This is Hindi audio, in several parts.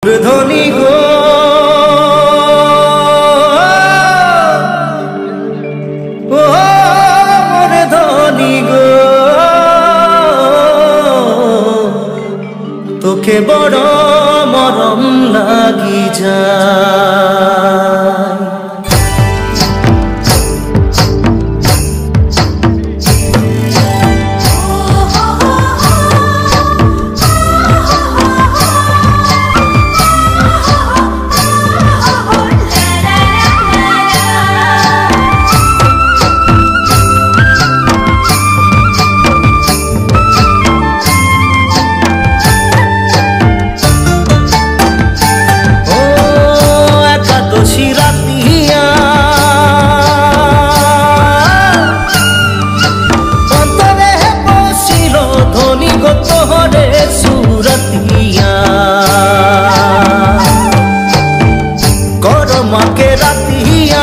धनी गो ओ मोर धनी गो तोके बड़ मरम लागी যায়। के रातिया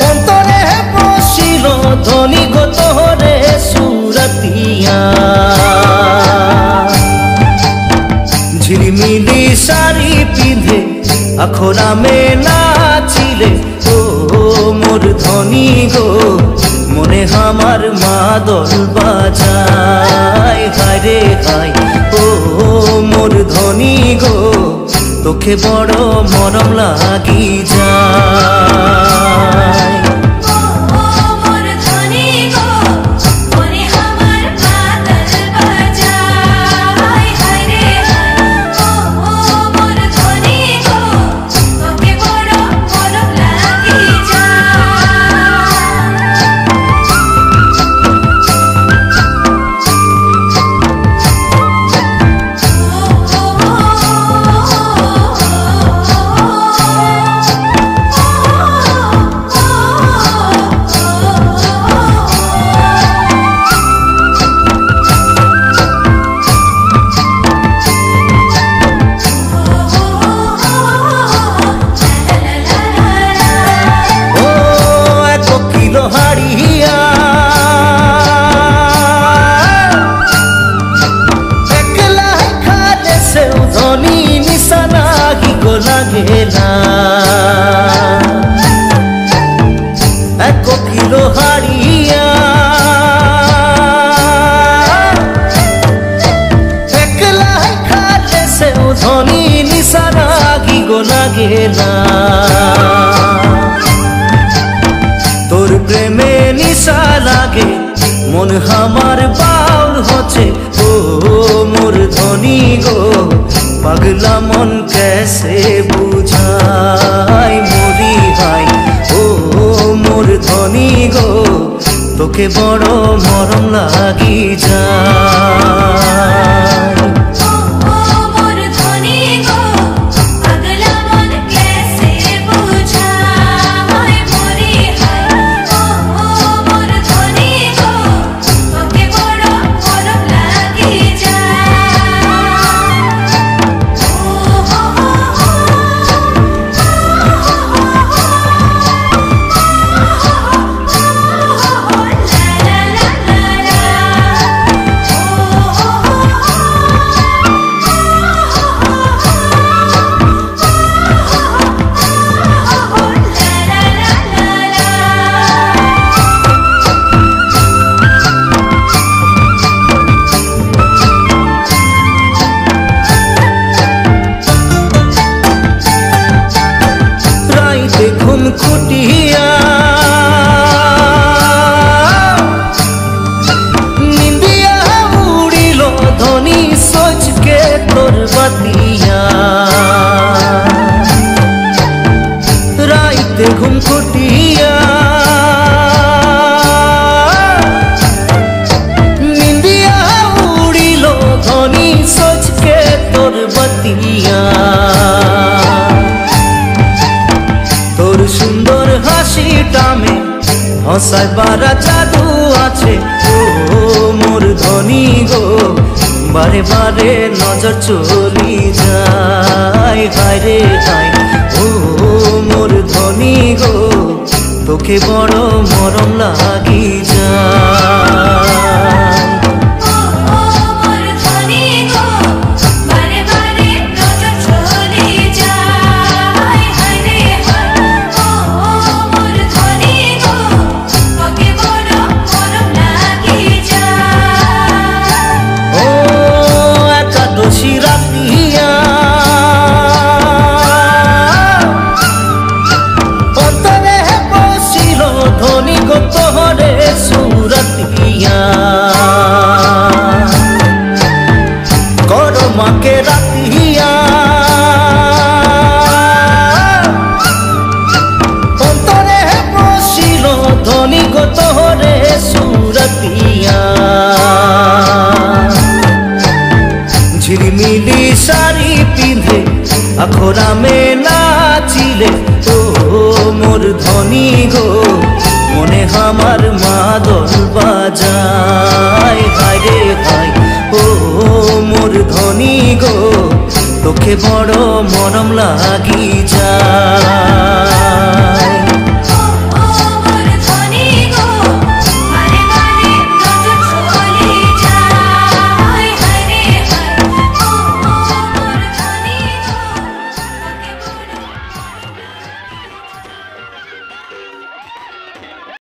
अंतरे बसिल धनी गो तोहरे सुरतिया झिलमिली साड़ी पिंधे अखोरा में नाचिले ओ मोर धनी गो मने हमार मादल बाजाय हाय रे हाय ओ मोर धनी गो तोखे बड़ मरम लागी যায়। एक किलो हाड़िया एकला खाले से धनी निशाना की गो लागेला तोर प्रेमे निशा लागे मन हमार बाउल होचे ओ मोर धनी गो पगला मन कैसे बुझाई मोरी भाई ओ मोर धनी गो तोके बड़ मरम लागी যায়। खुटिया निंदिया उड़िलो धनी सोच के तोर बतिया राइते घुम खुटिया निंदिया उड़िलो धनी सोच के तोर बतिया सुंदर हासिटा में हंसाय बारा जादू आछे ओ मोर धनी गो बारे बारे नजर चली যায় हाय रे हाय ओ मोर धनी गो तोके बड़ मरम लागी যায়। আখরামে নাচিলে ও মোর ধনী গো মনে আমার মাদল বাজায় হায় রে হায় ও মোর ধনী গো তোকে বড় মরম লাগি যায়